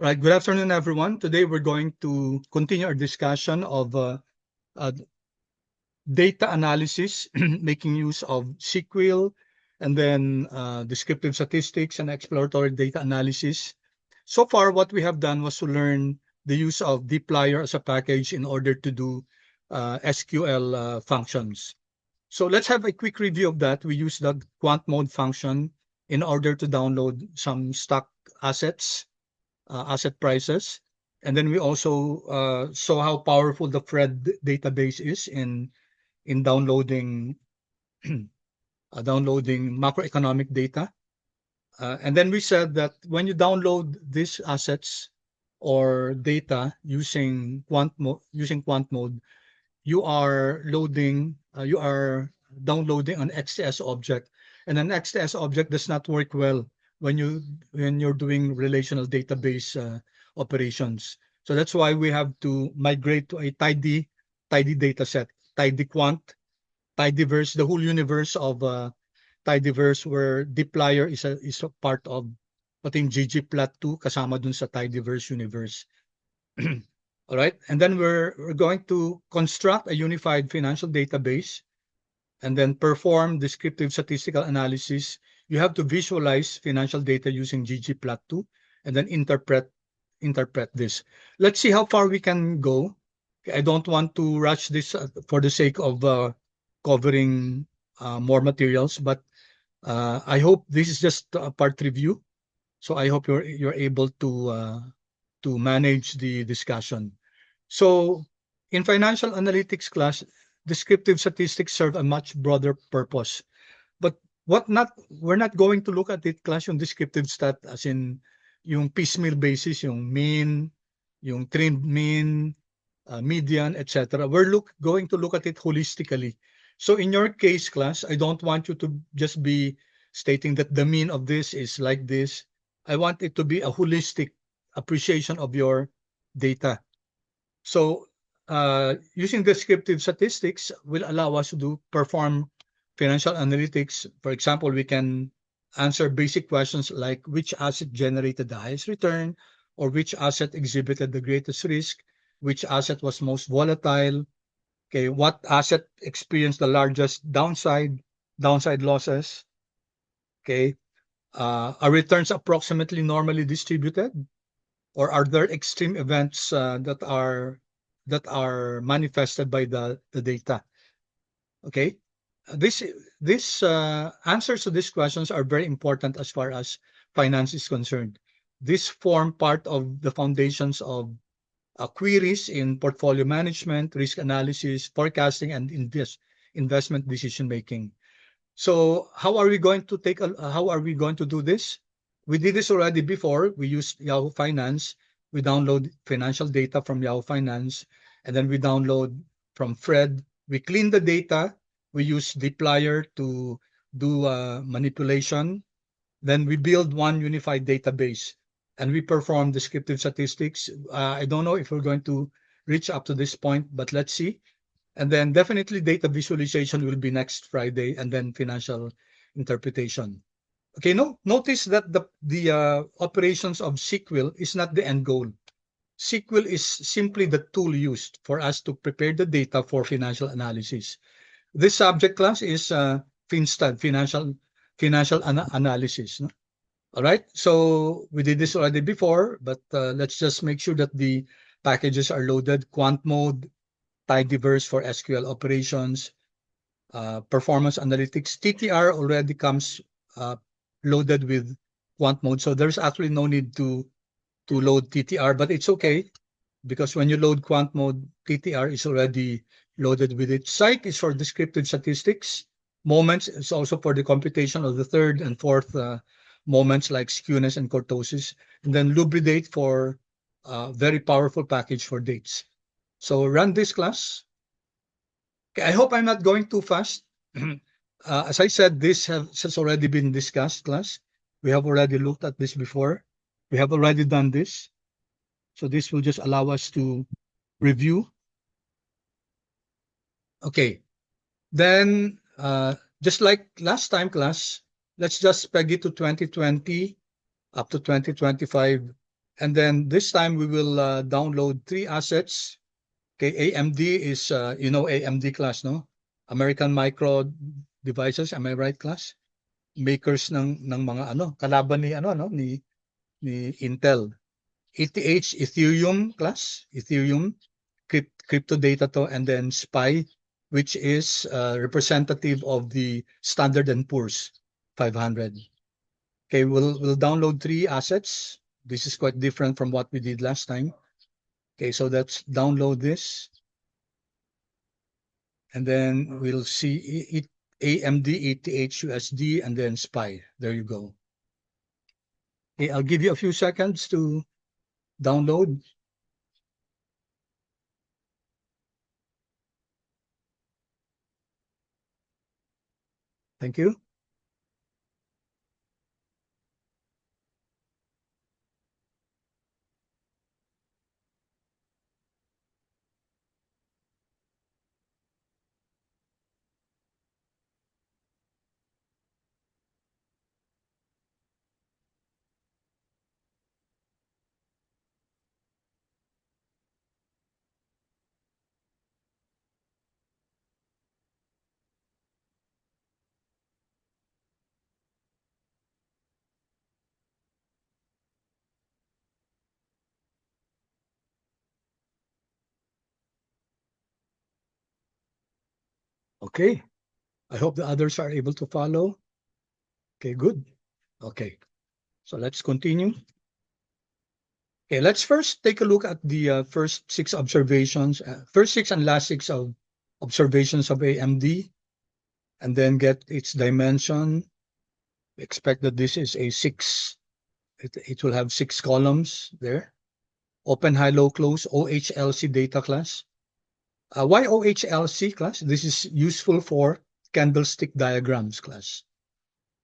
Right. Good afternoon, everyone. Today we're going to continue our discussion of uh, data analysis, making use of SQL, and then descriptive statistics and exploratory data analysis. So far, what we have done was to learn the use of dplyr as a package in order to do SQL functions. So let's have a quick review of that. We use the quant mode function in order to download some stock assets asset prices. And then we also saw how powerful the FRED database is in downloading downloading macroeconomic data. And then we said that when you download these assets or data using quant mode, you are downloading an XTS object, and an XTS object does not work well when you're doing relational database operations. So that's why we have to migrate to a tidy data set, tidy quant, tidyverse, the whole universe of tidyverse, where dplyr is a part of pating ggplot2 kasama dun sa tidyverse universe. All right. And then we're going to construct a unified financial database and then perform descriptive statistical analysis. You have to visualize financial data using ggplot2 and then interpret this. Let's see how far we can go. I don't want to rush this for the sake of covering more materials, but I hope this is just a part review. So I hope you're able to manage the discussion. So in financial analytics class, descriptive statistics serve a much broader purpose. But we're not going to look at it class yung descriptive stat as in yung piecemeal basis, yung mean, yung trend mean, median, etc. Going to look at it holistically. So in your case class, I don't want you to just be stating that the mean of this is like this. I want it to be a holistic appreciation of your data. So using descriptive statistics will allow us to perform financial analytics. For example, we can answer basic questions like which asset generated the highest return, or which asset exhibited the greatest risk, which asset was most volatile, okay, what asset experienced the largest downside losses, okay, are returns approximately normally distributed, or are there extreme events that are manifested by the data? Okay, this answers to these questions are very important as far as finance is concerned. This form part of the foundations of queries in portfolio management, risk analysis, forecasting, and investment decision making. So how are we going to do this? We did this already before. We used Yahoo Finance. We download financial data from Yahoo Finance, and then we download from Fred. We clean the data. We use dplyr to do manipulation. Then we build one unified database, and we perform descriptive statistics. I don't know if we're going to reach up to this point, but let's see. And then definitely data visualization will be next Friday, and then financial interpretation. Okay, no, notice that the operations of SQL is not the end goal. SQL is simply the tool used for us to prepare the data for financial analysis. This subject class is FinStat, financial analysis. No? All right, so we did this already before, but let's just make sure that the packages are loaded. Quant mode, tidyverse for SQL operations, performance analytics. TTR already comes loaded with quant mode, so there's actually no need to load TTR, but it's okay because when you load quant mode, TTR is already loaded with it. Psych is for descriptive statistics. Moments is also for the computation of the third and fourth moments like skewness and kurtosis. And then Lubridate for very powerful package for dates. So run this class. Okay, I hope I'm not going too fast. As I said, has already been discussed, class. We have already looked at this before. We have already done this. So this will just allow us to review. Okay. Then, just like last time, class, let's just peg it to 2020 up to 2025. And then this time we will download 3 assets. Okay, AMD is, you know, AMD class, no? American Micro Devices, am I right, class? Makers ng mga ano, kalaban ni ano, no, ni Intel. ETH, Ethereum class, Ethereum, crypto data to, and then SPY, which is representative of the Standard and Poor's 500. Okay, we'll download 3 assets. This is quite different from what we did last time. Okay, so let's download this. And then we'll see AMD, ETH, USD, and then SPY. There you go. Okay, I'll give you a few seconds to download. Thank you. Okay, I hope the others are able to follow. Okay, good. Okay, so let's continue. Okay, let's first take a look at the first 6 observations, first 6 and last 6 of observations of AMD, and then get its dimension. We expect that this is a 6, it will have 6 columns there. Open, high, low, close, OHLC data class. Why OHLC class? This is useful for candlestick diagrams class.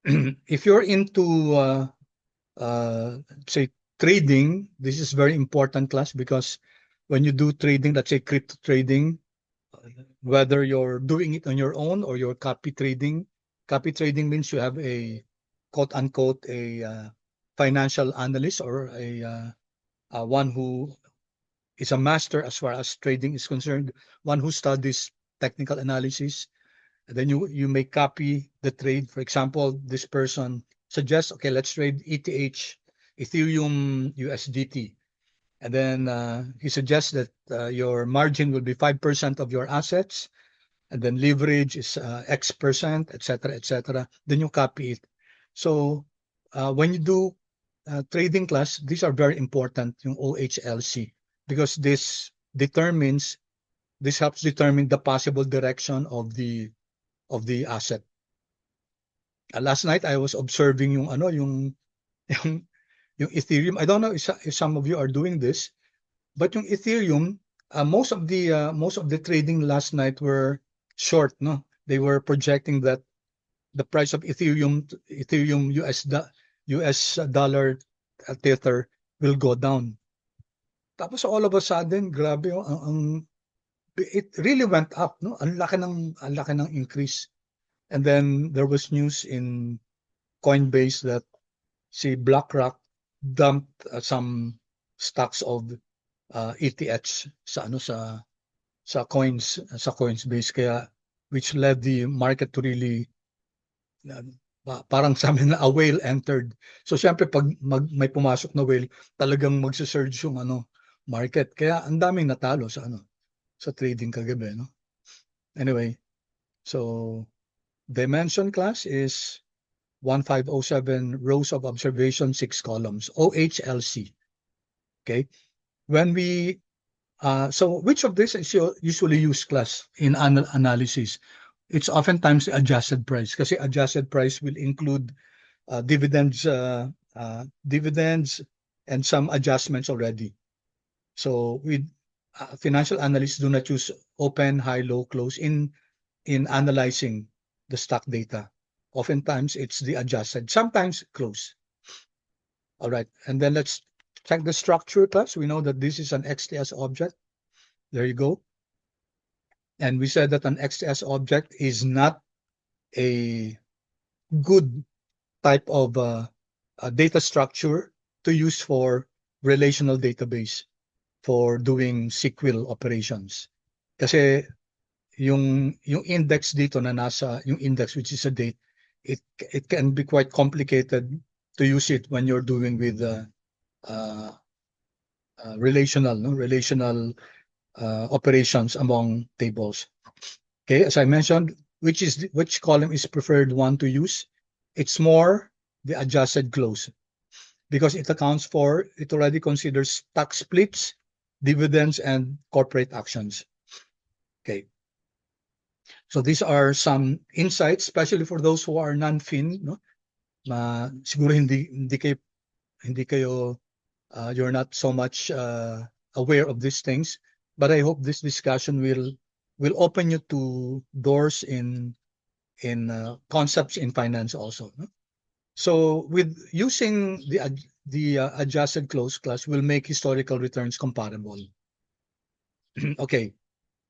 If you're into, say, trading, this is very important class because when you do trading, let's say crypto trading, whether you're doing it on your own or you're copy trading means you have a quote unquote a financial analyst or a one who is a master as far as trading is concerned, one who studies technical analysis. And then you may copy the trade. For example, this person suggests, okay, let's trade ETH, Ethereum USDT. And then he suggests that your margin will be 5% of your assets, and then leverage is X%, etc., etc. Then you copy it. So when you do trading class, these are very important, yung OHLC, because this helps determine the possible direction of the asset. Last night I was observing yung ano yung yung Ethereum. I don't know if some of you are doing this, but yung Ethereum, most of the trading last night were short, no? They were projecting that the price of Ethereum US dollar tether will go down. Tapos all of a sudden, grabe it really went up, no? Ang laki ng increase. And then there was news in Coinbase that si BlackRock dumped some stocks of ETH sa Coinsbase, kaya which led the market to really parang sabi na a whale entered. So syempre pag may pumasok na whale, talagang magse-surge yung market. Kaya ang daming natalo sa trading kagabi, no? Anyway, so dimension class is 1507 rows of observation, 6 columns, OHLC. Okay, when we so which of this is usually used class in analysis? It's oftentimes the adjusted price, kasi adjusted price will include dividends and some adjustments already. So with financial analysts do not use open, high, low, close in analyzing the stock data. Oftentimes it's the adjusted, sometimes close. All right, and then let's check the structure class. We know that this is an XTS object. There you go. And we said that an XTS object is not a good type of data structure to use for relational database for doing SQL operations. Kasi yung index dito na nasa yung index, which is a date, it can be quite complicated to use it when you're doing with relational operations among tables. Okay, as I mentioned, which column is preferred one to use? It's more the adjusted close, because it already considers stock splits, dividends, and corporate actions. Okay. So these are some insights, especially for those who are non-fin, no? Siguro hindi kayo you're not so much aware of these things, but I hope this discussion will open you to doors in concepts in finance also, no? So with using the adjusted close class will make historical returns comparable. Okay,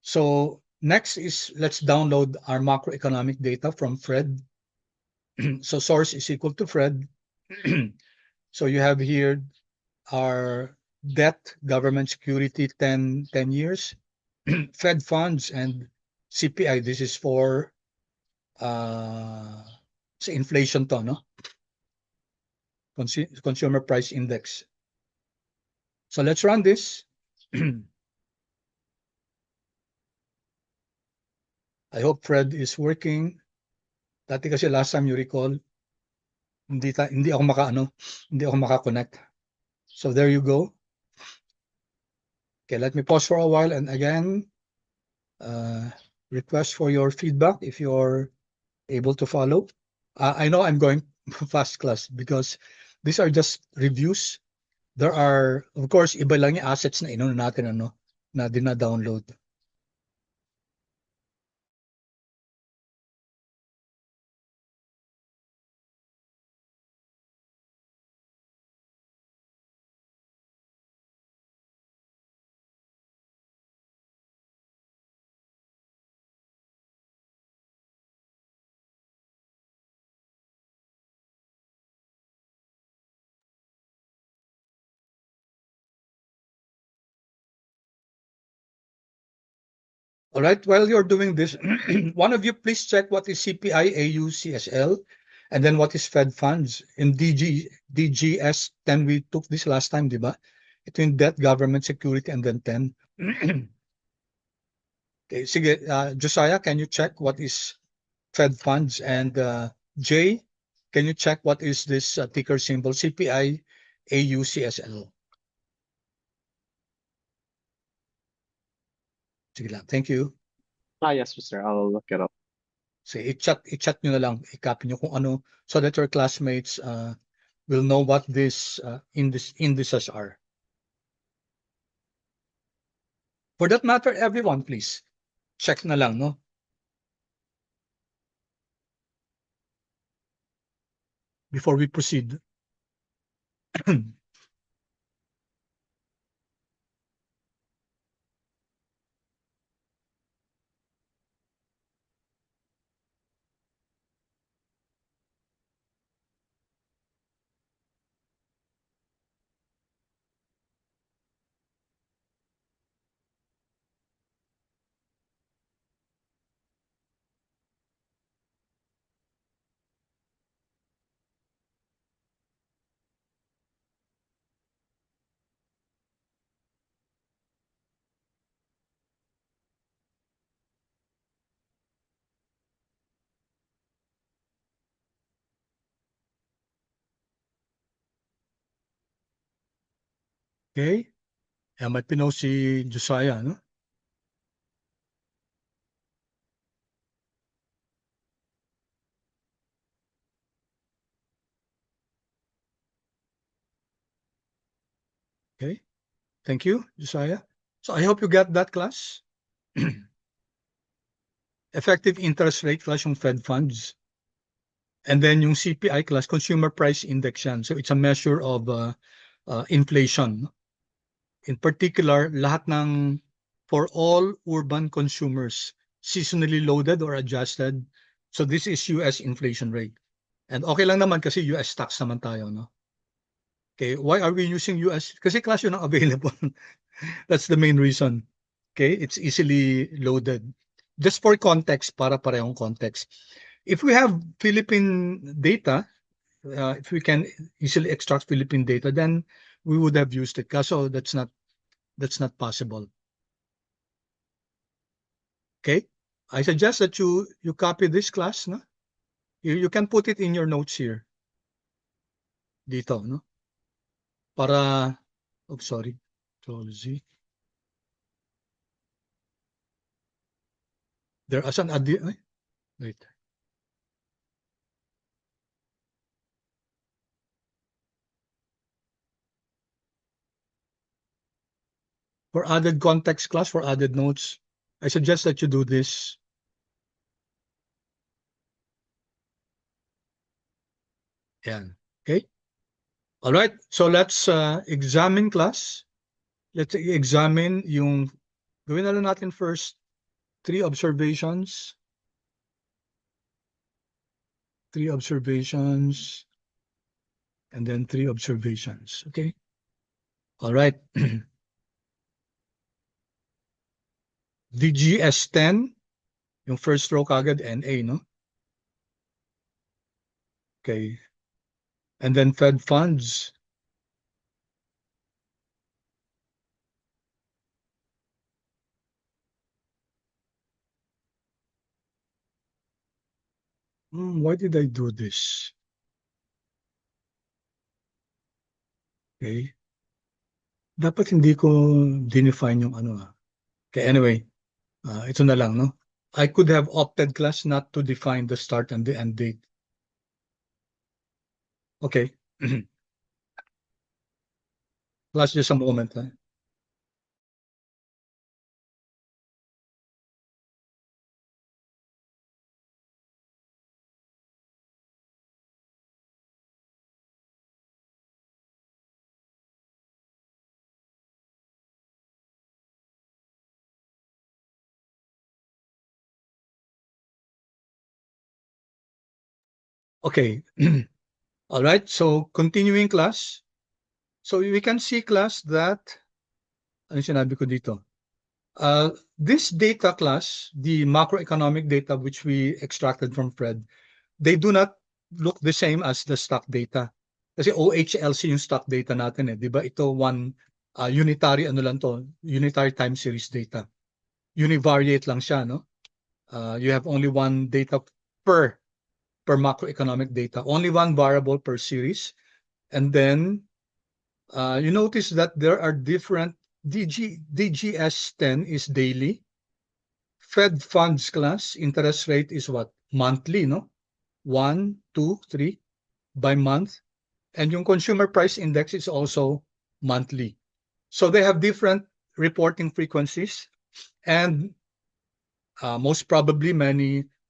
so next is let's download our macroeconomic data from Fred. So source is equal to Fred. So you have here our debt, government security, 10 years, Fed funds, and CPI. This is for sa inflation to, no? Consumer price index. So let's run this. I hope Fred is working. Dati kasi last time you recall, hindi ako maka-connect. So there you go. Okay, let me pause for a while, and again, request for your feedback if you're able to follow. I know I'm going fast class because these are just reviews. There are, of course, iba lang yung assets na inuna natin na dina-download. All right, while you're doing this, one of you please check what is CPI, AU, CSL, and then what is Fed funds. In DGS 10, we took this last time, di ba? Ito yung debt, government security, and then 10. Okay, sige, Josiah, can you check what is Fed funds? And Jay, can you check what is this ticker symbol, CPI, AU, CSL? Sige lang, thank you. Yes, sir. I'll look it up. So i-chat nyo na lang, i-copy nyo kung ano, so that your classmates will know what this indices are. For that matter, everyone, please, check na lang, no? Before we proceed. Okay? May pinaw si Josiah, no? Okay, thank you, Josiah. So I hope you got that class. Effective interest rate class yung Fed funds. And then yung CPI class, consumer price index yan. So it's a measure of inflation. In particular, lahat ng for all urban consumers, seasonally loaded or adjusted. So this is US inflation rate. And okay lang naman kasi US tax naman tayo, no? Okay, why are we using US? Kasi class yun ang available. That's the main reason. Okay, it's easily loaded. Just for context, para parehong context. If we have Philippine data, if we can easily extract Philippine data, then we would have used it. Kaso that's not possible. Okay, I suggest that you copy this class, no? You can put it in your notes here. Dito, no? Para, oh sorry, Control Z. There is an wait. For added context class, for added notes, I suggest that you do this. Yan. Okay? All right. So let's examine class. Let's examine yung gawin na lang natin first 3 observations. 3 observations and then 3 observations. Okay? All right. DGS10, yung first row kagad NA, no? Okay. And then Fed funds. Why did I do this? Okay. Dapat hindi ko define yung ano. Okay, anyway, ito na lang, no? I could have opted class not to define the start and the end date. Okay. Class, just a moment. Okay. All right. So continuing class. So we can see class that, ano sinabi ko dito? This data class, the macroeconomic data which we extracted from Fred, they do not look the same as the stock data. Kasi OHLC yung stock data natin eh. Di ba? Ito one unitary ano lang to, unitary time series data. Univariate lang siya, no? You have only one data per macroeconomic data, only one variable per series. And then you notice that there are different DGS10 is daily. Fed funds class interest rate is what? Monthly, no? 1, 2, 3 by month. And yung consumer price index is also monthly. So they have different reporting frequencies, and most probably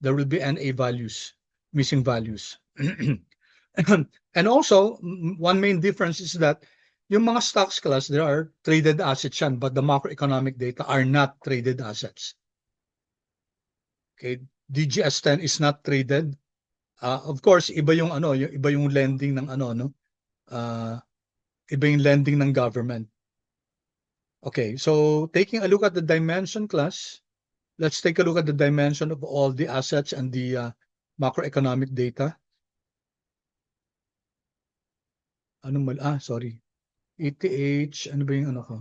there will be NA values, missing values. And also, one main difference is that yung mga stocks class, there are traded assets yan, but the macroeconomic data are not traded assets. Okay, DGS10 is not traded. Of course, iba yung iba yung lending ng iba yung lending ng government. Okay, so taking a look at the dimension class, let's take a look at the dimension of all the assets and the macroeconomic data. Sorry. ETH, ano ba yung ano ko?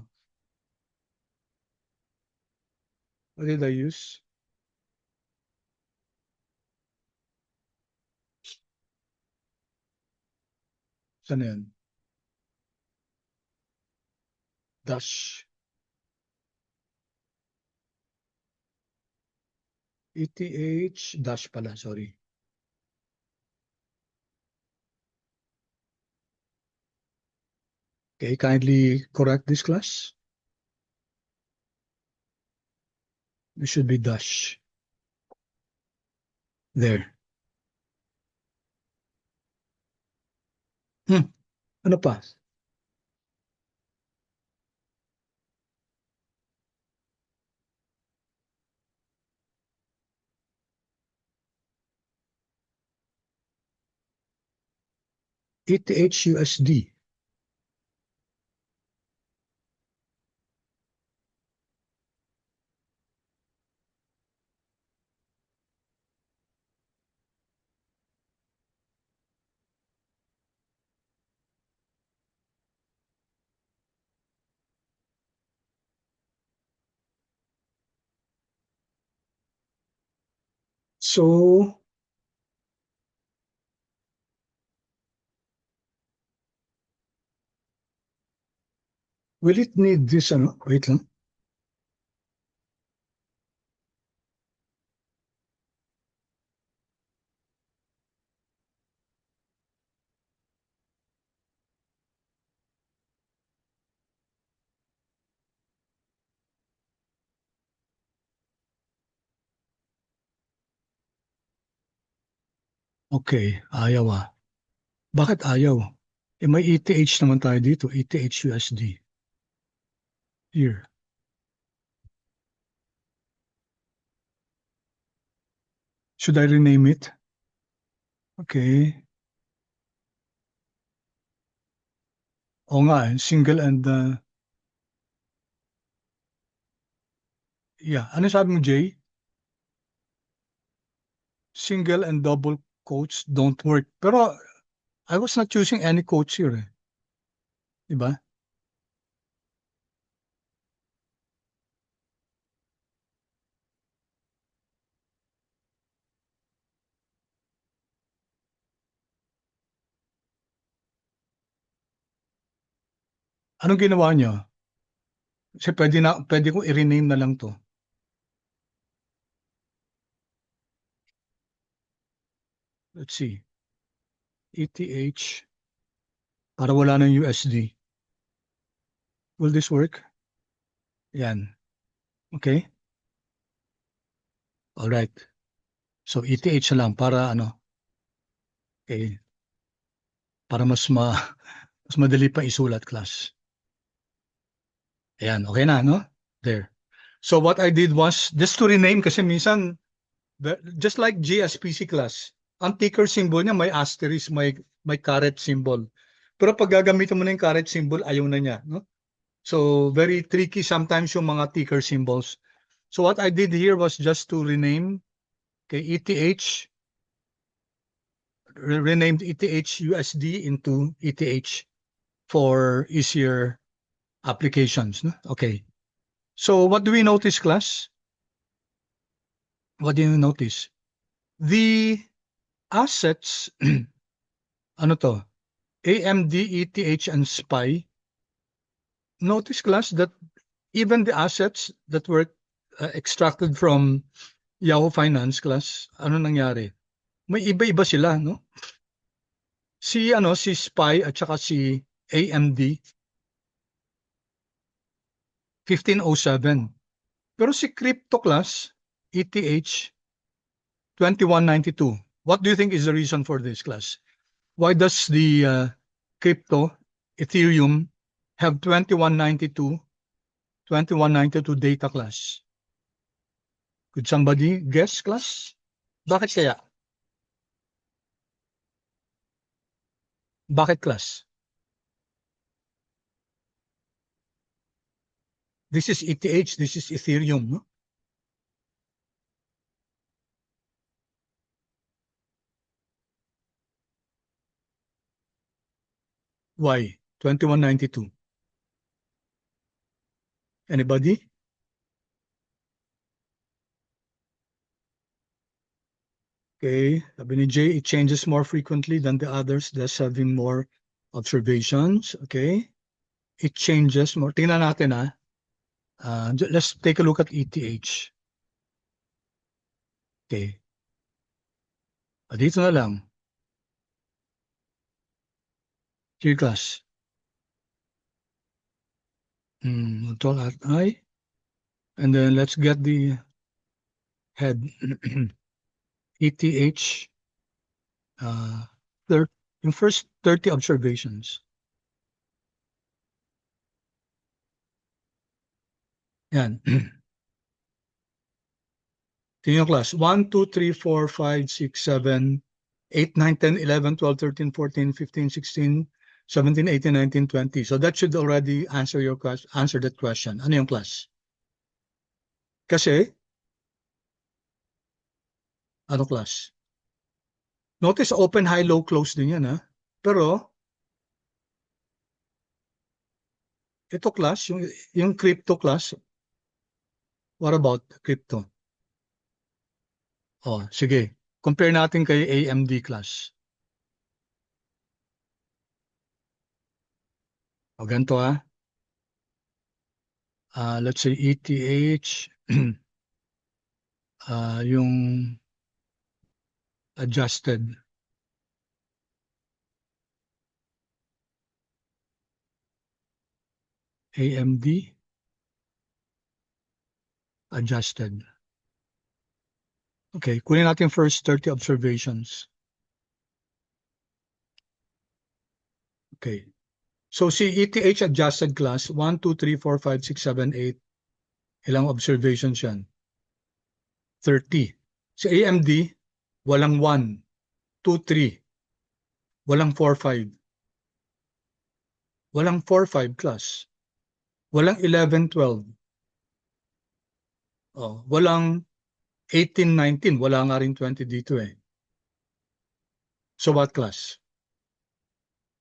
What did I use? Saan yan? Dash. ETH dash pala, sorry. Okay, kindly correct this class. It should be dash. There. Ano pa? ETH USD. So, will it need this, ano? Wait lang. Okay, ayaw ah. Bakit ayaw? Eh, may ETH naman tayo dito, ETH USD. Here. Should I rename it? Okay. Oo nga, single and, yeah. Ano sabi mo, Jay? Single and double quotes don't work. Pero, I was not choosing any quotes here, eh. Diba? Anong ginawa niyo? Kasi pwede ko i-rename na lang to. Let's see. ETH, para wala ng USD. Will this work? Yan. Okay? Alright. So, ETH na lang para ano, okay, para mas madali pa isulat, class. Ayan, okay na, no? There. So, what I did was, just to rename, kasi minsan, just like GSPC class, ang ticker symbol niya may asterisk, may caret symbol. Pero pag gagamitin mo na yung caret symbol, ayaw na niya, no? So, very tricky sometimes yung mga ticker symbols. So, what I did here was just to rename, okay, ETH, renamed ETH USD into ETH for easier applications. No? Okay. So what do we notice, class? What do you notice? The assets, ano to? AMD, ETH, and SPY. Notice, class, that even the assets that were extracted from Yahoo Finance, class, ano nangyari? May iba-iba sila, no? Si SPY at saka si AMD 1507. Pero si crypto, class, ETH 2192. What do you think is the reason for this, class? Why does the crypto Ethereum have 2192 data, class? Could somebody guess, class? Bakit kaya? Bakit, class? This is ETH, this is Ethereum, no? Why? 2192. Anybody? Okay, sabi ni Jay, it changes more frequently than the others, thus having more observations. Okay, it changes more. Tingnan natin, ha. Let's take a look at ETH. Okay, dito na lang. Here, class. Control Alt I. And then let's get the head. ETH. Yung first 30 observations. Yan. Tingnan yung class. 1, 2, 3, 4, 5, 6, 7, 8, 9, 10, 11, 12, 13, 14, 15, 16, 17, 18, 19, 20. So that should already answer your question, answer that question. Ano yung class? Kasi, ano class? Notice open, high, low, close din yan, ha? Pero, ito class, yung crypto class, what about crypto? Oh, sige. Compare natin kay AMD class. O ganito let's say ETH, yung adjusted. AMD adjusted. Okay, kunin natin first 30 observations. Okay. So si ETH adjusted class, 1, 2, 3, 4, 5, 6, 7, 8. Ilang observations yan? 30. Si AMD, walang 1, 2, 3. Walang 4, 5. Walang 4, 5 class. Walang 11, 12. Oh, walang 18, 19. Wala nga rin 20 dito eh. So what class?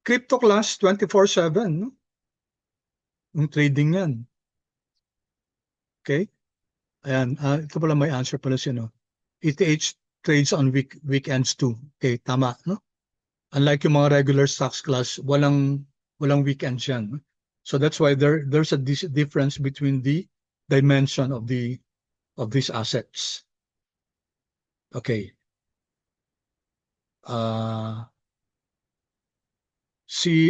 Crypto class, 24/7. No? Yung trading yan. Okay? Ayan, ito pala may answer pala siya, no? ETH trades on weekends too. Okay, tama, no? Unlike yung mga regular stocks class, walang weekends yan. No? So that's why there's a difference between the dimension of these assets. Okay. Si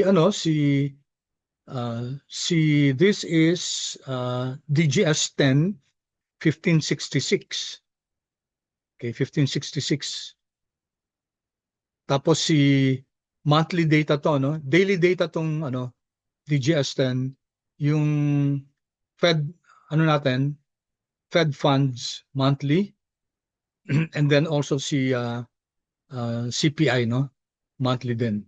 this is DGS 10 1566. Okay, 1566. Tapos si monthly data to, no? Daily data tong DGS 10, yung Fed Fed funds monthly and then also si CPI, no? Monthly din.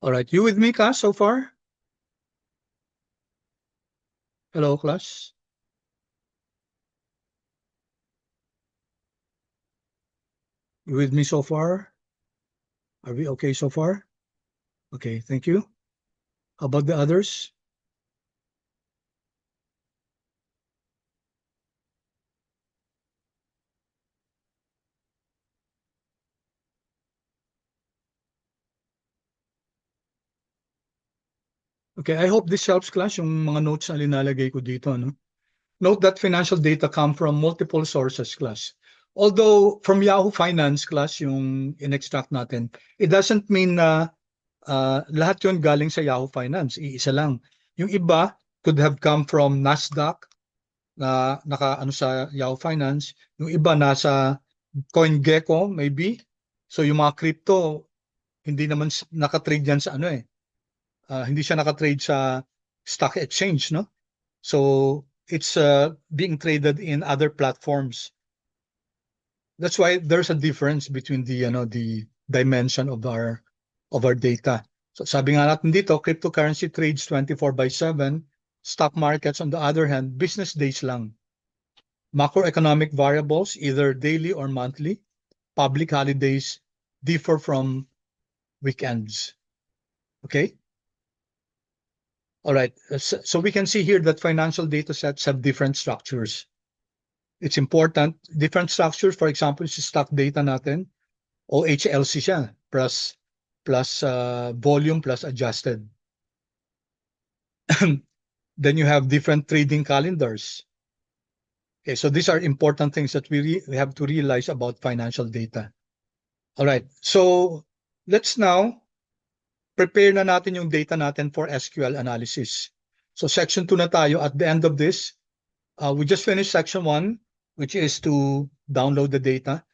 All right, you with me, Ka, so far? Hello, class. You with me so far? Are we okay so far? Okay, thank you. How about the others? Okay, I hope this helps, class, yung mga notes na linalagay ko dito, no? Note that financial data come from multiple sources, class. Although from Yahoo Finance, class, yung in-extract natin, it doesn't mean na lahat yun galing sa Yahoo Finance. Iisa lang. Yung iba could have come from Nasdaq na naka sa Yahoo Finance. Yung iba nasa CoinGecko, maybe. So yung mga crypto, hindi naman nakatrade yan sa hindi siya nakatrade sa stock exchange, no? So it's being traded in other platforms. That's why there's a difference between the dimension of our data. So sabi nga natin dito, cryptocurrency trades 24/7. Stock markets, on the other hand, business days lang. Macroeconomic variables, either daily or monthly. Public holidays differ from weekends. Okay? All right, so we can see here that financial data sets have different structures. It's important. Different structures, for example, is stock data natin, OHLC siya, plus volume plus adjusted. Then you have different trading calendars. Okay, so these are important things that we have to realize about financial data. All right, so let's now prepare na natin yung data natin for SQL analysis. So section 2 na tayo. At the end of this, we just finished section 1, which is to download the data.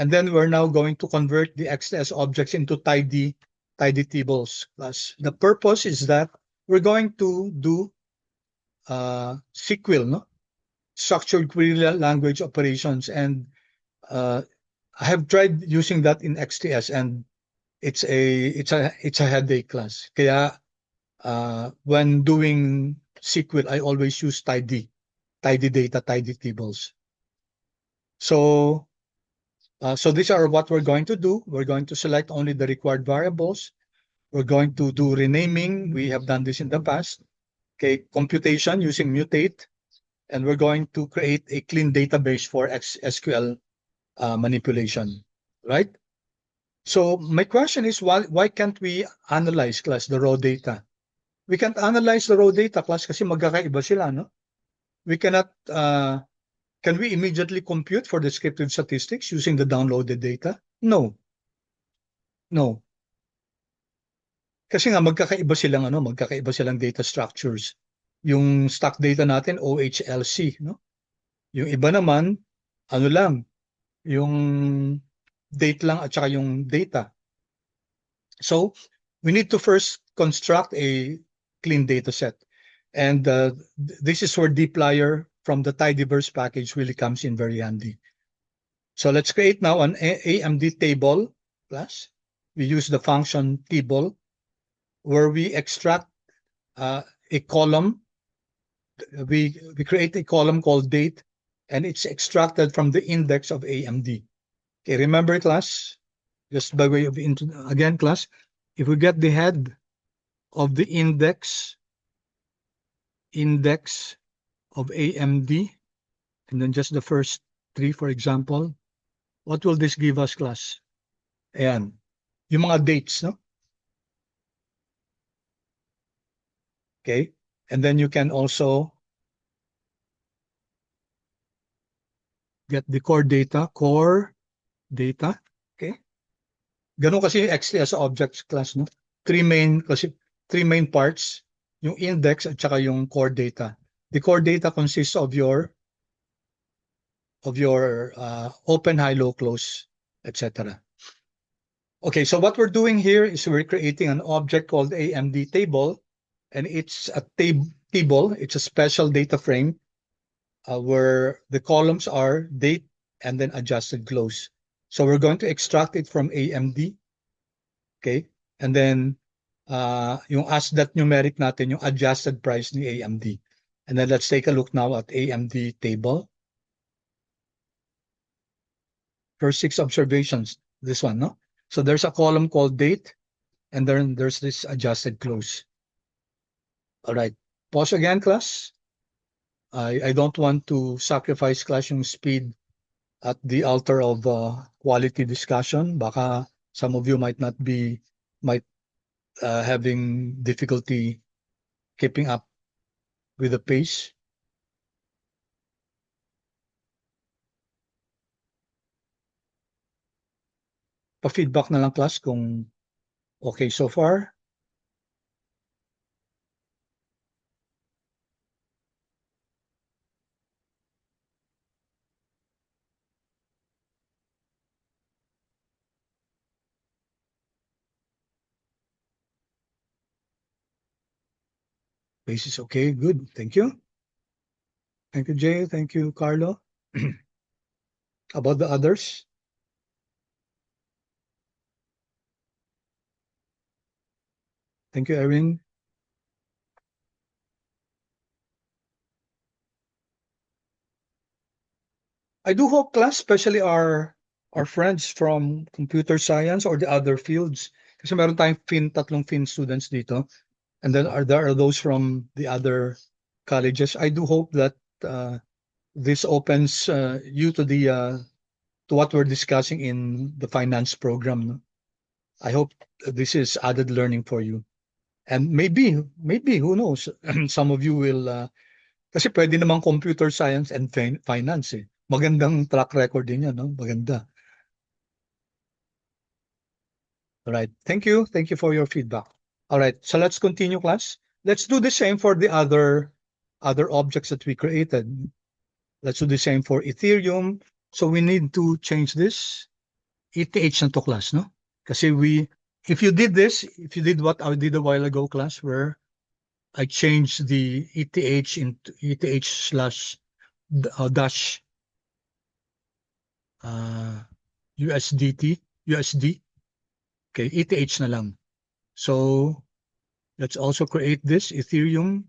And then we're now going to convert the XLS objects into tidy tables. The purpose is that we're going to do SQL, no? Structured query language operations. And I have tried using that in XTS, and it's a headache, class. Kaya when doing SQL, I always use tidy data, tidy tables. So these are what we're going to do. We're going to select only the required variables. We're going to do renaming. We have done this in the past. Okay, computation using mutate. and we're going to create a clean database for SQL manipulation, right? So my question is, why can't we analyze, class, the raw data? We can't analyze the raw data, class, kasi magkakaiba sila, no? We cannot, can we immediately compute for descriptive statistics using the downloaded data? No. No. Kasi nga magkakaiba silang data structures. Yung stock data natin, OHLC, no? Yung iba naman, ano lang, yung date lang at saka yung data. So we need to first construct a clean data set. And this is where dplyr from the tidyverse package really comes in very handy. So let's create now an AMD table class. We use the function table where we extract a column. We create a column called date, and it's extracted from the index of AMD. Okay, remember, class, just by way of again, class, if we get the head of the index of AMD, and then just the first three, for example, what will this give us, class? Ayan, yung mga dates, no? Okay, and then you can also get the core data, okay? Ganun kasi yung XTS objects, class, no? Three main parts, yung index at saka yung core data. The core data consists of your open, high, low, close, etc. Okay, so what we're doing here is we're creating an object called AMD table, and it's a table. It's a special data frame where the columns are date and then adjusted close. So we're going to extract it from AMD, okay? And then yung ASDAT numeric natin, yung adjusted price ni AMD. And then let's take a look now at AMD table. First 6 observations, this one, no? So there's a column called date, and then there's this adjusted close. All right, pause again, class. I don't want to sacrifice, class, yung speed at the altar of quality discussion. Baka some of you might having difficulty keeping up with the pace. Pa-feedback na lang, class, kung okay so far. Pace is okay, good, thank you. Thank you, Jay, thank you, Carlo. About the others? Thank you, Erin. I do hope, class, especially our friends from computer science or the other fields, kasi meron tayong tatlong fin students dito, and then there are those from the other colleges. I do hope that this opens you to to what we're discussing in the finance program. I hope this is added learning for you. And maybe, who knows, some of you will, kasi pwede namang computer science and finance eh. Magandang track record din yan, no? Maganda. All right, thank you for your feedback. All right, so let's continue, class. Let's do the same for the other objects that we created. Let's do the same for Ethereum. So we need to change this. ETH na to, class, no? Kasi if you did what I did a while ago, class, where I changed the ETH into ETH slash dash USD. Okay, ETH na lang. So let's also create this Ethereum.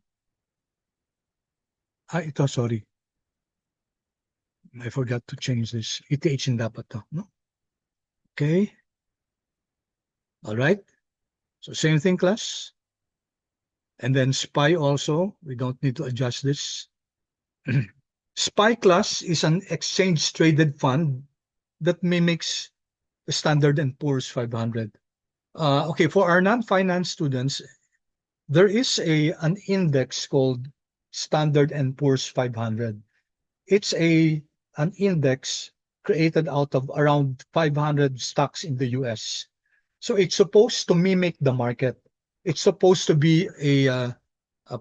Ito, sorry. I forgot to change this. ETH in dapat to, no? Okay. All right. So same thing, class. And then SPY also, we don't need to adjust this. SPY class is an exchange traded fund that mimics the Standard and Poor's 500. Okay, for our non-finance students, there is an index called Standard and Poor's 500. It's an index created out of around 500 stocks in the US. So it's supposed to mimic the market. It's supposed to be a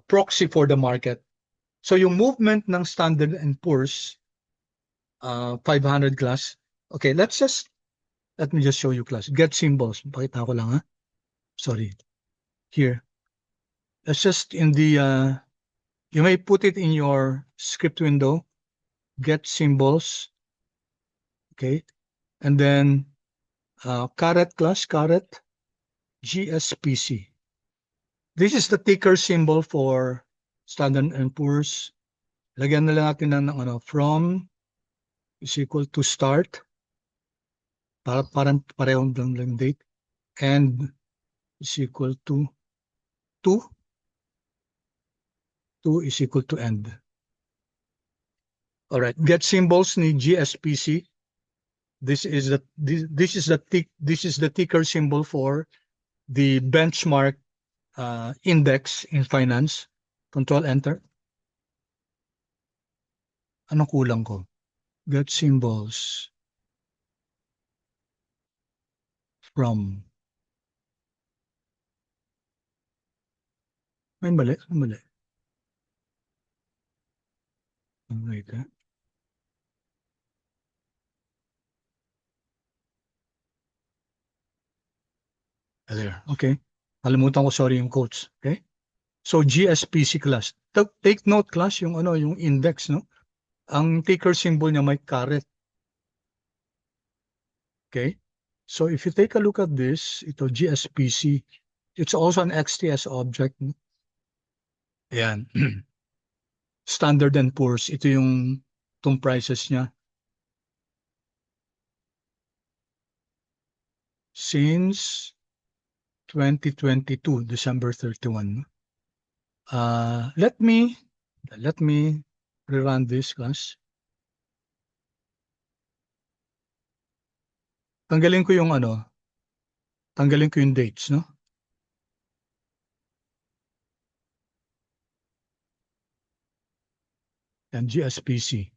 proxy for the market. So yung movement ng Standard and Poor's 500 class. Okay, let me just show you class. Get symbols. Pakita ko lang ha. Sorry. Here. That's just in the you may put it in your script window. Get symbols. Okay. And then caret class, caret GSPC. This is the ticker symbol for Standard and Poor's. Lagyan na lang natin ng ano, from is equal to start. Parang parehong lang date. And is equal to 2. 2 is equal to end. All right. Get symbols ni GSPC. This is the ticker symbol for the benchmark index in finance. Control enter. Anong kulang ko? Get symbols from. May mali. Wait, there. Okay. Kalimutan ko, sorry, yung quotes. Okay. So GSPC class. Take note class yung yung index, no? Ang ticker symbol niya may caret. Okay? So if you take a look at this, ito GSPC, it's also an XTS object. No? Ayan. Standard and Poor's, ito yung itong prices niya. Since 2022, December 31. Let me rerun this class. Tanggalin ko yung dates, no? And GSPC.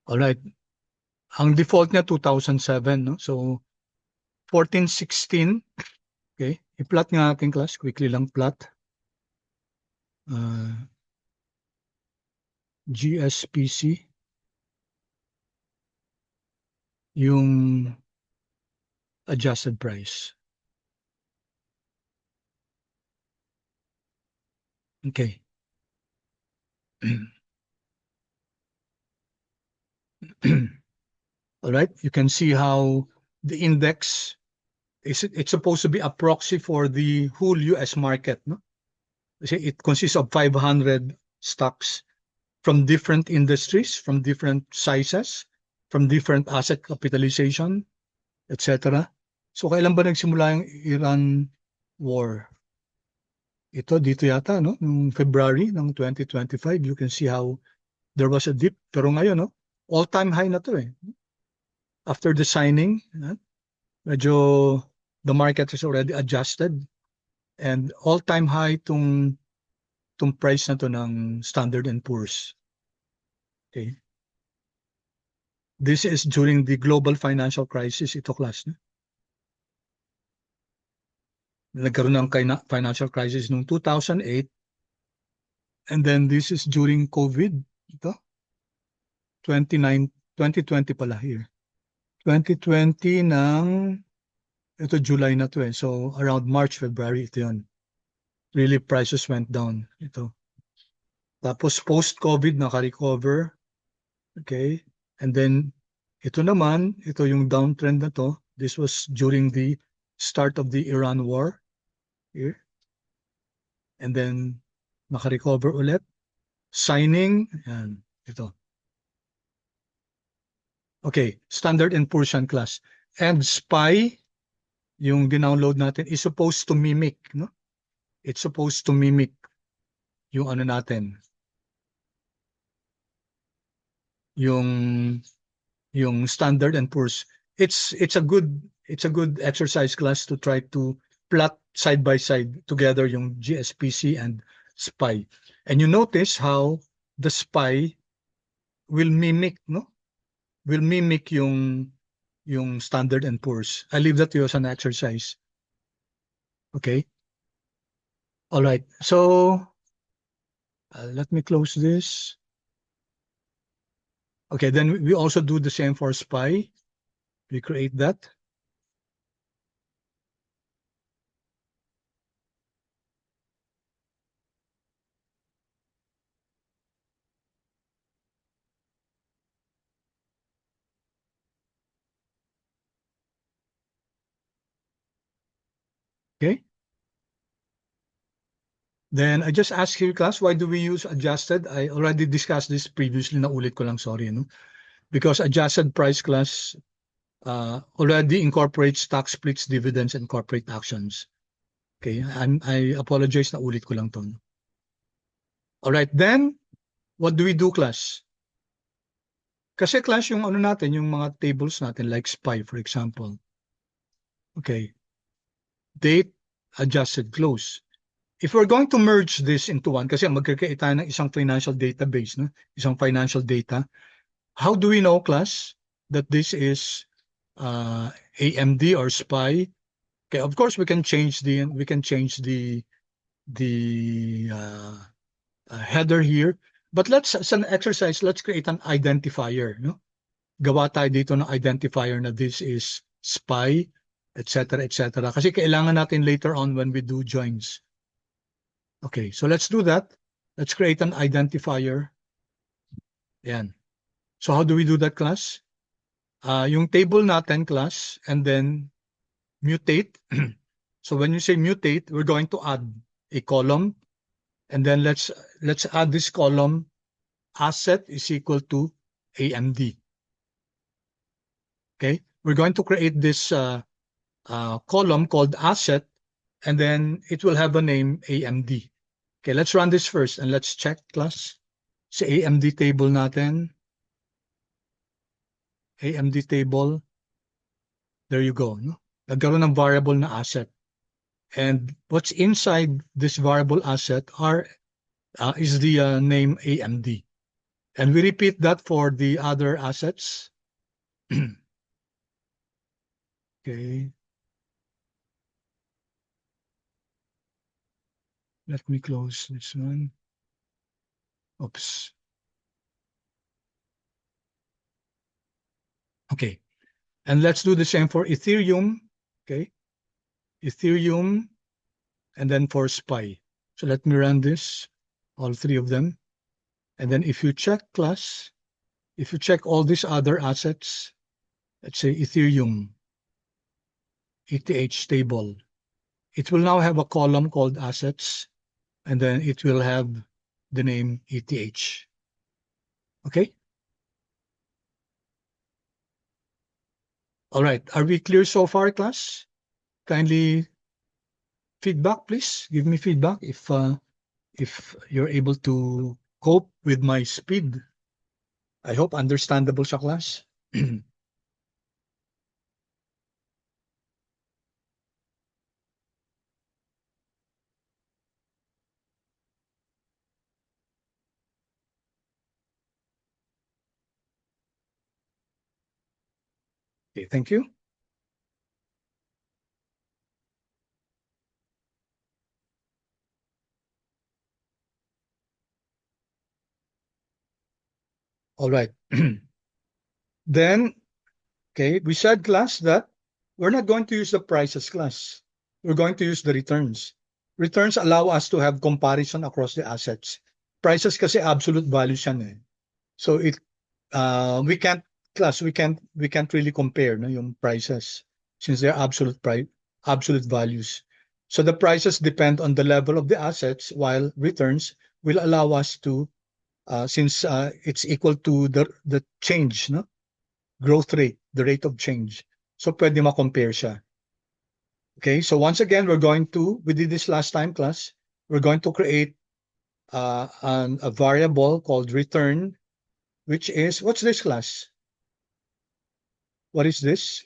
All right. Ang default niya 2007, no? So 14, 16. Okay. I-plot nga ating class. Quickly lang plot. GSPC. Yung adjusted price. Okay. All right. You can see how the index it's supposed to be a proxy for the whole US market, no? It consists of 500 stocks from different industries, from different sizes, from different asset capitalization, etc. So kailan ba nagsimula yung Iran war? Ito dito yata, no? Noong February ng 2025, you can see how there was a dip. Pero ngayon, no? All-time high na to eh. After the signing, medyo the market is already adjusted and all-time high tong price na to ng Standard and Poor's. Okay. This is during the global financial crisis, ito class. No? Nagkaroon ng financial crisis noong 2008 and then this is during COVID. Ito. 2020 pala here. 2020 ng ito July na to eh. So around March, February ito yun. Really prices went down. Ito. Tapos post-COVID naka-recover. Okay. And then ito naman, ito yung downtrend na to. This was during the start of the Iran war. Here. And then naka-recover ulit. Signing. Yan. Ito. Okay. Standard and Poor's class. And SPY, yung dinownload natin, is supposed to mimic, no? It's supposed to mimic yung ano natin. yung Standard and Poor's. It's a good exercise class to try to plot side by side together yung GSPC and SPY. And you notice how the SPY will mimic, no? Will mimic yung Standard and Poor's. I leave that to you as an exercise. Okay. All right. So let me close this. Okay, then we also do the same for SPY. We create that. Okay. Then I just ask here, class, why do we use adjusted? I already discussed this previously, naulit ko lang, sorry. No? Because adjusted price class already incorporates stock splits, dividends, and corporate actions. Okay, I apologize, naulit ko lang to. No? All right, then, what do we do, class? Kasi class, yung ano natin, yung mga tables natin, like SPY, for example. Okay, date, adjusted, close. If we're going to merge this into one, kasi magkakait tayo ng isang financial database, no? Isang financial data, how do we know, class, that this is AMD or SPY? Okay, of course we can change the header here, but let's, as an exercise, let's create an identifier, no? Gawa tayo dito ng identifier na this is SPY, etc., etc. Kasi kailangan natin later on when we do joins. Okay, so let's do that. Let's create an identifier. Yan. So how do we do that, class? Yung table natin, class, and then mutate. So when you say mutate, we're going to add a column, and then let's add this column. Asset is equal to AMD. Okay, we're going to create this column called asset, and then it will have a name AMD. Okay, let's run this first and let's check, class. Sa AMD table natin. AMD table. There you go. No? Nagkaroon ng variable na asset. And what's inside this variable asset is the name AMD. And we repeat that for the other assets. Okay. Let me close this one. Oops. Okay. And let's do the same for Ethereum. Okay. Ethereum, and then for SPY. So let me run this, all three of them. And then if you check, class, if you check all these other assets, let's say Ethereum, ETH table, it will now have a column called assets, and then it will have the name ETH. Okay? All right. Are we clear so far, class? Kindly feedback, please. Give me feedback if you're able to cope with my speed. I hope understandable siya, class. Okay, thank you. All right. Then, okay, we said, class, that we're not going to use the prices, class. We're going to use the returns. Returns allow us to have comparison across the assets. Prices kasi absolute values yan eh. So we can't, class, we can't really compare no, yung prices since they're absolute values. So the prices depend on the level of the assets, while returns will allow us to, since it's equal to the change, no? Growth rate, the rate of change. So pwede ma-compare siya. Okay, so once again, we did this last time, class. We're going to create a variable called return, which is, what's this class? What is this?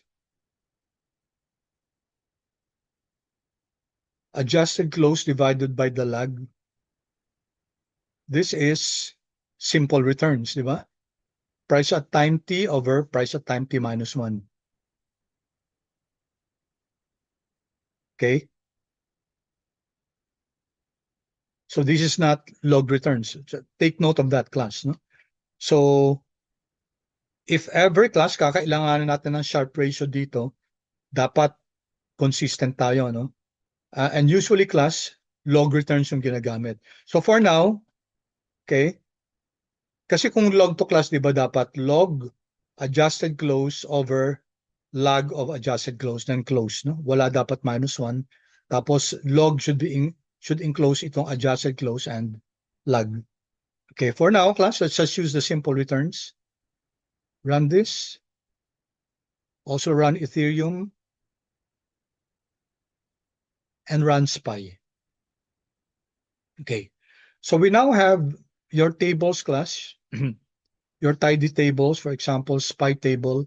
Adjusted close divided by the lag. This is simple returns, di ba? Price at time t over price at time t minus 1. Okay? So this is not log returns. So take note of that, class. No? So if ever, class, kakailanganin natin ng Sharpe ratio dito, dapat consistent tayo. No? And usually, class, log returns yung ginagamit. So for now, okay, kasi kung log to, class, di ba dapat log adjusted close over log of adjusted close, then close. No? Wala dapat minus 1. Tapos log should enclose itong adjusted close and log. Okay, for now, class, let's just use the simple returns. Run this. Also run Ethereum. And run SPY. Okay, so we now have your tables, class. Your tidy tables, for example, SPY table.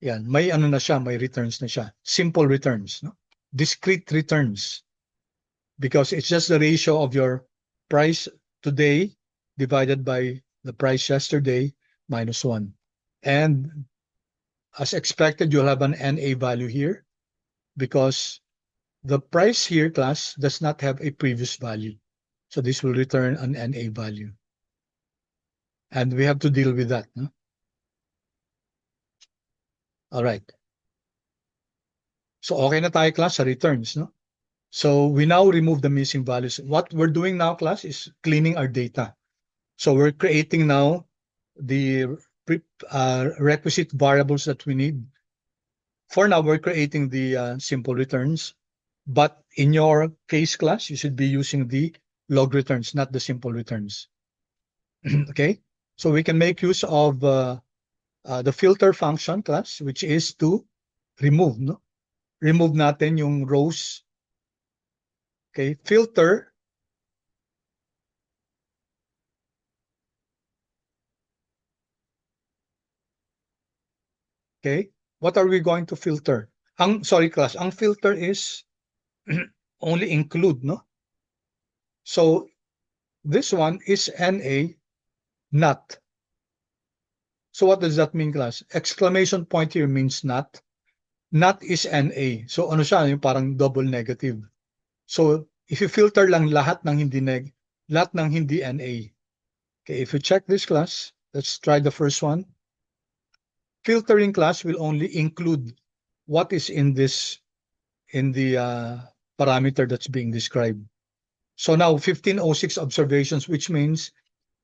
Yan, may ano na siya, may returns na siya. Simple returns, no? Discrete returns. Because it's just the ratio of your price today divided by the price yesterday minus 1. And as expected, you'll have an NA value here because the price here, class, does not have a previous value. So this will return an NA value. And we have to deal with that. No? All right. So okay na tayo, class, sa returns. No? So we now remove the missing values. What we're doing now, class, is cleaning our data. So we're creating now the requisite variables that we need. For now, we're creating the simple returns. But in your case, class, you should be using the log returns, not the simple returns. Okay? So we can make use of the filter function, class, which is to remove. No? Remove natin yung rows. Okay? Filter. Okay? What are we going to filter? Sorry, class. Ang filter is only include, no? So this one is NA, not. So what does that mean, class? Exclamation point here means not. Not is NA. So ano siya, yung parang double negative. So if you filter lang lahat ng hindi NA. Okay, if you check this, class, let's try the first one. Filtering, class, will only include what is in the parameter that's being described. So now 1506 observations, which means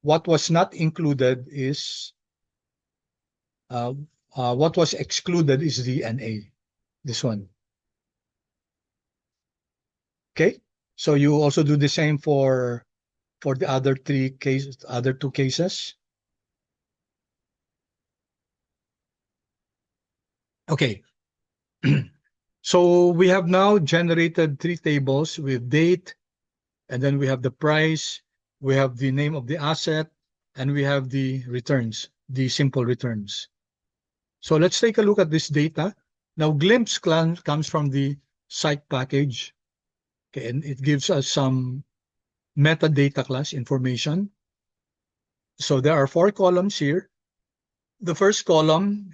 what was not included is what was excluded is the NA, this one. Okay, so you also do the same for the other two cases. Okay. So we have now generated 3 tables with date, and then we have the price, we have the name of the asset, and we have the returns, the simple returns. So let's take a look at this data. Now, Glimpse comes from the site package. Okay, and it gives us some metadata class information. So there are 4 columns here. The first column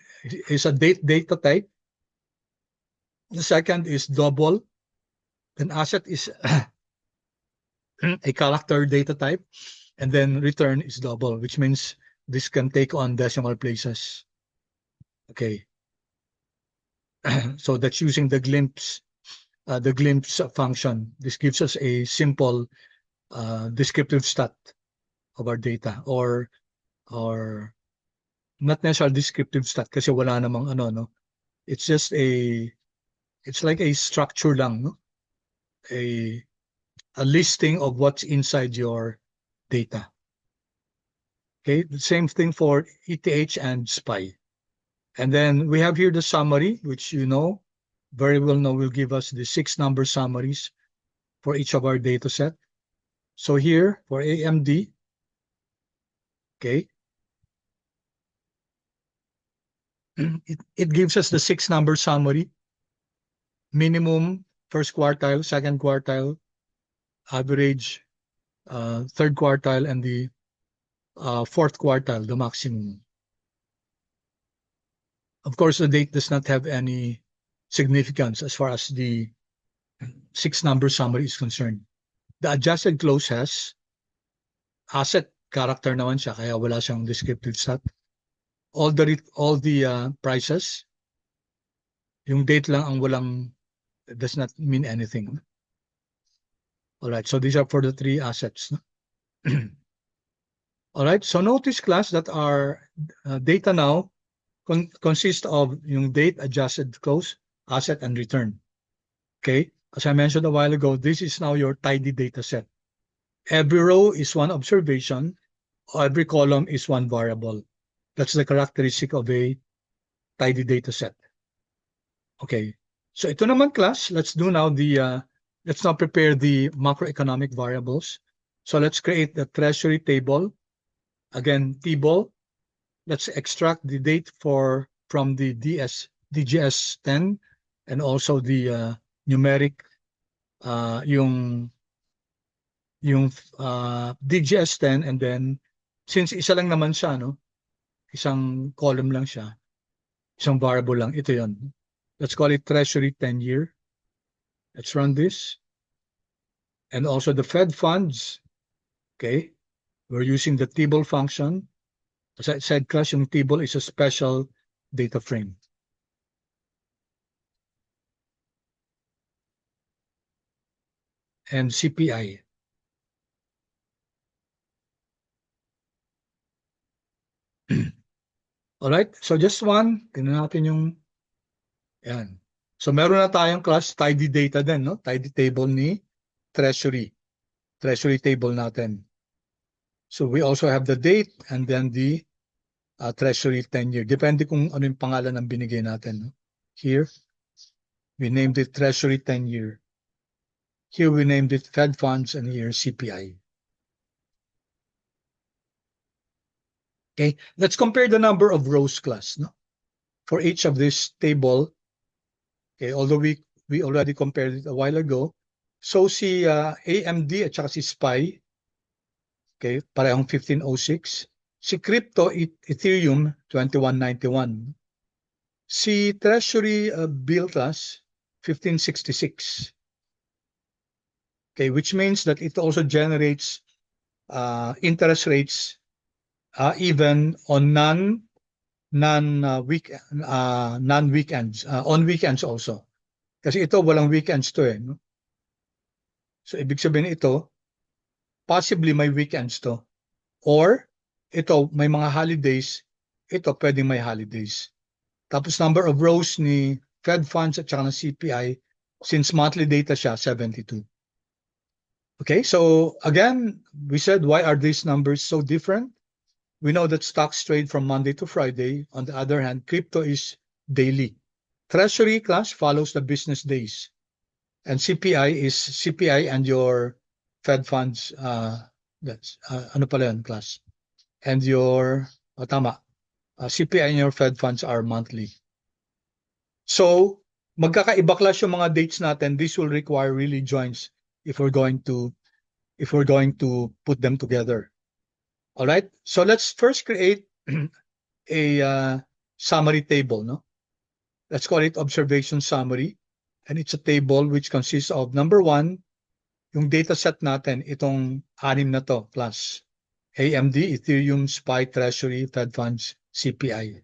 is a data type. The second is double. Then asset is a character data type. And then return is double, which means this can take on decimal places. Okay. So that's using the Glimpse function. This gives us a simple descriptive stat of our data, or not necessarily descriptive stat kasi wala namang ano, no? It's just it's like a structure lang, no? A listing of what's inside your data. Okay, the same thing for ETH and SPY. And then we have here the summary, which you know, very well know, will give us the 6-number summaries for each of our data set. So here for AMD, okay, it gives us the 6-number summary, minimum, first quartile, second quartile, average, third quartile, and the fourth quartile, the maximum. Of course, the date does not have any significance as far as the 6-number summary is concerned. The adjusted close has asset character naman siya, kaya wala siyang descriptive stat. All the prices, yung date lang ang walang, does not mean anything. All right, so these are for the 3 assets. All right, so notice class that our data now consists of yung date, adjusted close, asset, and return. Okay, as I mentioned a while ago, this is now your tidy data set. Every row is one observation, every column is one variable. That's the characteristic of a tidy data set. Okay, so ito naman class, let's now prepare the macroeconomic variables. So let's create the treasury table. Again, table. Let's extract the date from the DGS10 and also the numeric yung DGS10, and then since isa lang naman siya, no? Isang column lang siya, isang variable lang, ito yon. Let's call it treasury 10-year. Let's run this. And also the Fed funds. Okay, we're using the table function. As I said, class, yung table is a special data frame. And CPI. All right, so just one, tingnan natin yung, yan. So meron na tayong class tidy data din, no? Tidy table ni treasury table natin. So we also have the date and then the treasury 10-year. Depende kung ano yung pangalan ng binigay natin. No? Here, we named it treasury 10-year. Here we named it Fed funds, and here CPI. Okay, let's compare the number of rows class, no? For each of this table. Okay, although we already compared it a while ago. So si AMD at saka si SPY, okay, parehong 1506. Si crypto, Ethereum, 2191. Si Treasury bill class, 1566. Okay, which means that it also generates interest rates even on non-weekends, on weekends also. Kasi ito walang weekends to eh. No? So ibig sabihin ito, possibly may weekends to. Or ito may mga holidays, ito pwedeng may holidays. Tapos number of rows ni Fed funds at saka ng CPI, since monthly data siya, 72. Okay, so again, we said, why are these numbers so different? We know that stocks trade from Monday to Friday. On the other hand, crypto is daily. Treasury class follows the business days. And CPI is CPI and your Fed funds, that's, ano pala yun, class? And your, tama, CPI and your Fed funds are monthly. So, magkakaiba class yung mga dates natin. This will require really joins if we're going to put them together. All right, so let's first create a summary table, no? Let's call it observation summary, and it's a table which consists of number 1, yung data set natin, itong 6 na to, plus AMD, Ethereum, SPY, Treasury, Fed funds, CPI.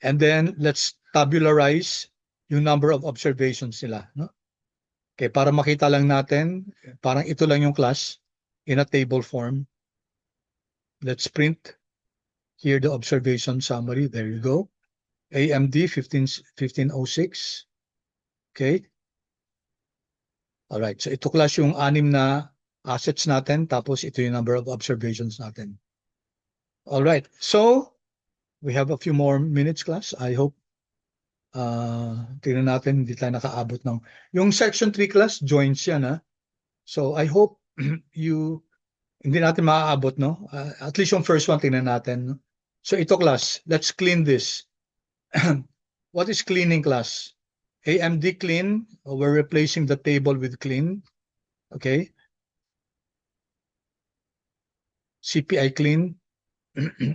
And then let's tabularize yung number of observations nila, no? Okay, para makita lang natin, parang ito lang yung class in a table form. Let's print here the observation summary. There you go. AMD 1506. Okay. All right. So ito class yung 6 na assets natin. Tapos ito yung number of observations natin. All right. So we have a few more minutes class. I hope tingnan natin, hindi tayo nakaabot ng yung section 3 class joins yan ha. So I hope hindi natin maaabot, no? At least yung first one tingnan natin, no? So ito class, let's clean this. What is cleaning class? AMD clean, we're replacing the table with clean. Okay. CPI clean.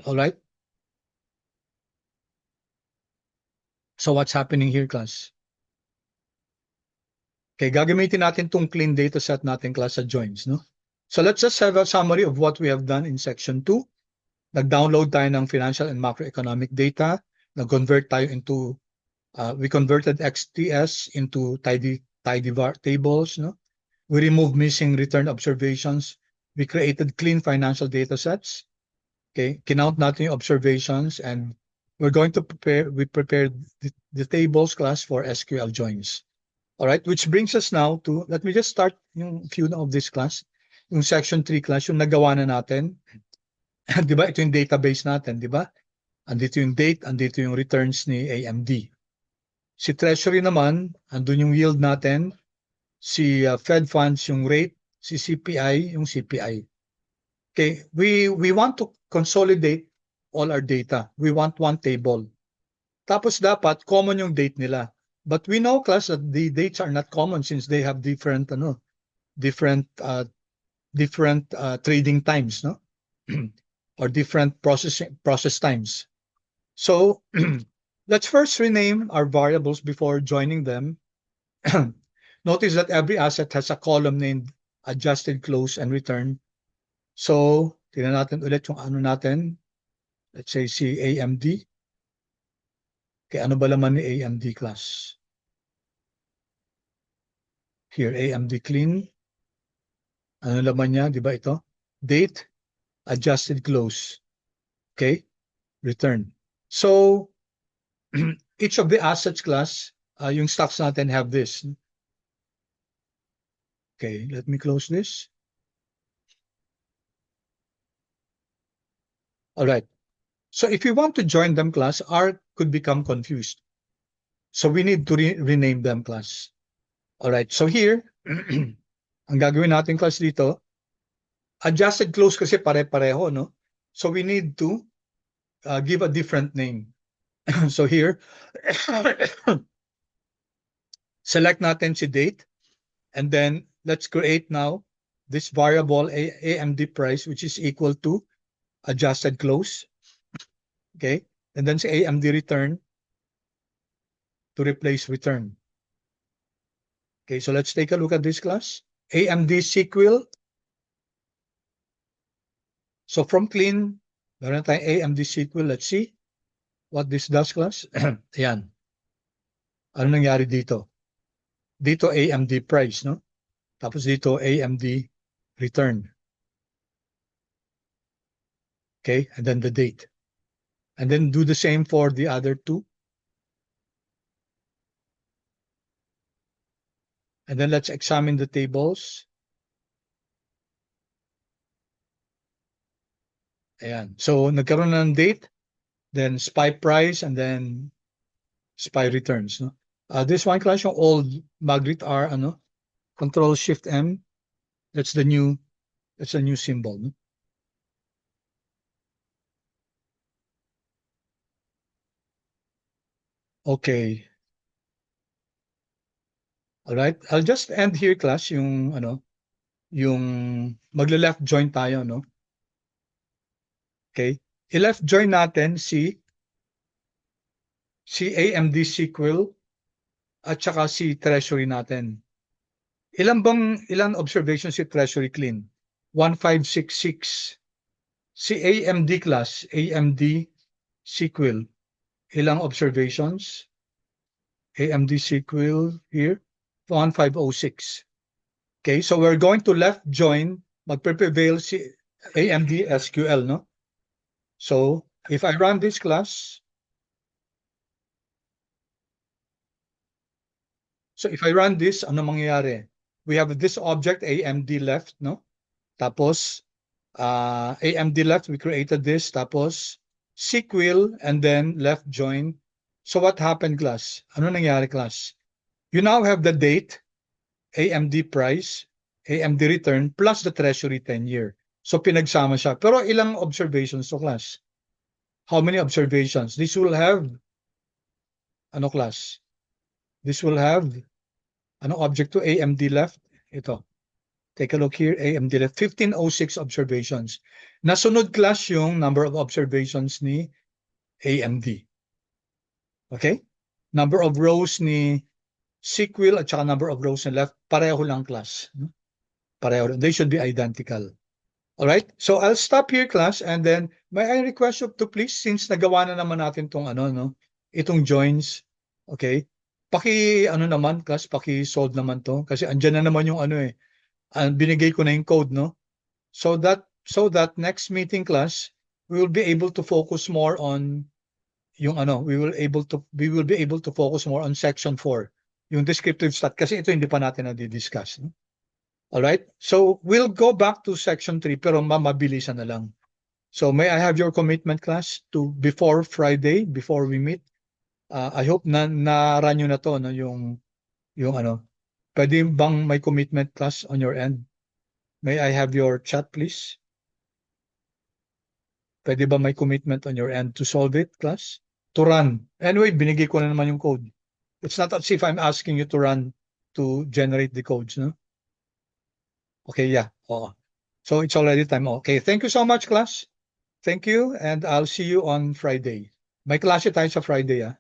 All right. So what's happening here, class? Okay, gagamitin natin tong clean data set natin, class, sa joins, no? So let's just have a summary of what we have done in section 2. Nag-download tayo ng financial and macroeconomic data. Nag-convert tayo into, we converted XTS into tidyvar tables, no? We removed missing return observations. We created clean financial data sets. Okay, kinount natin yung observations, and we prepared the tables, class, for SQL joins. All right, which brings us now to, let me just start yung few of this class. Yung section 3 class, yung nagawa na natin. Di ba? Ito yung database natin, di ba? Andito yung date, andito yung returns ni AMD. Si Treasury naman, andun yung yield natin. Si Fed Funds, yung rate. Si CPI, yung CPI. Okay, we want to consolidate all our data. We want one table. Tapos dapat common yung date nila. But we know, class, that the dates are not common since they have different trading times, no? Or different process times. So let's first rename our variables before joining them. Notice that every asset has a column named adjusted close and return. So tingnan natin ulit yung ano natin. Let's say si AMD. Okay, ano ba laman ni AMD, class? Here, AMD clean. Ano laman niya, di ba ito? Date, adjusted close. Okay, return. So, each of the assets, class, yung stocks natin have this. Okay, let me close this. All right. So if you want to join them, class, R could become confused. So we need to rename them, class. All right. So here, ang gagawin natin, class, dito, adjusted close kasi pare-pareho, no? So we need to give a different name. So here, select natin si date, and then let's create now this variable AMD price, which is equal to adjusted close. Okay, and then say AMD return to replace return. Okay, so let's take a look at this, class. AMD SQL. So from clean, meron tayong AMD SQL. Let's see what this does, class. Ayan. Ano nangyari dito? Dito AMD price, no? Tapos dito AMD return. Okay, and then the date. And then do the same for the other two. And then let's examine the tables. Ayan. So nagkaroon ng date, then SPY price, and then SPY returns. No? This one, class, yung old Magritte R, ano? Control Shift M. That's the new symbol. No? Okay. All right. I'll just end here, class, yung magle-left join tayo, no? Okay. I-left join natin si AMD SQL at saka si Treasury natin. Ilan observations si Treasury clean? 1566. Si AMD, class, AMD SQL. Ilang observations? AMD SQL here, 1506. Okay, so we're going to left join, magpe-prevail si AMD SQL, no? So if I run this, class, so if I run this, ano mangyayari? We have this object AMD left, no? Tapos AMD left, we created this, tapos SQL, and then left join. So what happened, class? Ano nangyari, class? You now have the date, AMD price, AMD return, plus the Treasury 10-year. So pinagsama siya. Pero ilang observations to, class? How many observations? This will have ano class? This will have ano object to AMD left. Ito. Take a look here, AMD left. 1506 observations. Nasunod class yung number of observations ni AMD. Okay? Number of rows ni SQL at saka number of rows ni left, pareho lang class. Pareho. They should be identical. All right? So I'll stop here class and then may I request you to please since nagawa na naman natin tong ano no, itong joins. Okay? Ano naman class, solve naman to kasi andyan na naman yung ano eh. Binigay ko na yung code no. So that next meeting class we will be able to focus more on yung ano, we will be able to focus more on section 4, yung descriptive stat kasi ito hindi pa natin na-discuss. No? All right? So we'll go back to section 3 pero mabilisan na lang. So may I have your commitment class to before Friday, before we meet? I hope na-run nyo na to no, yung ano. Pwede bang may commitment class on your end? May I have your chat please? Pwede ba may commitment on your end to solve it, class? To run. Anyway, binigay ko na naman yung code. It's not as if I'm asking you to run to generate the codes, no? Okay, yeah. Oo. So it's already time. Okay, thank you so much, class. Thank you, and I'll see you on Friday. May klase tayo sa Friday, ah.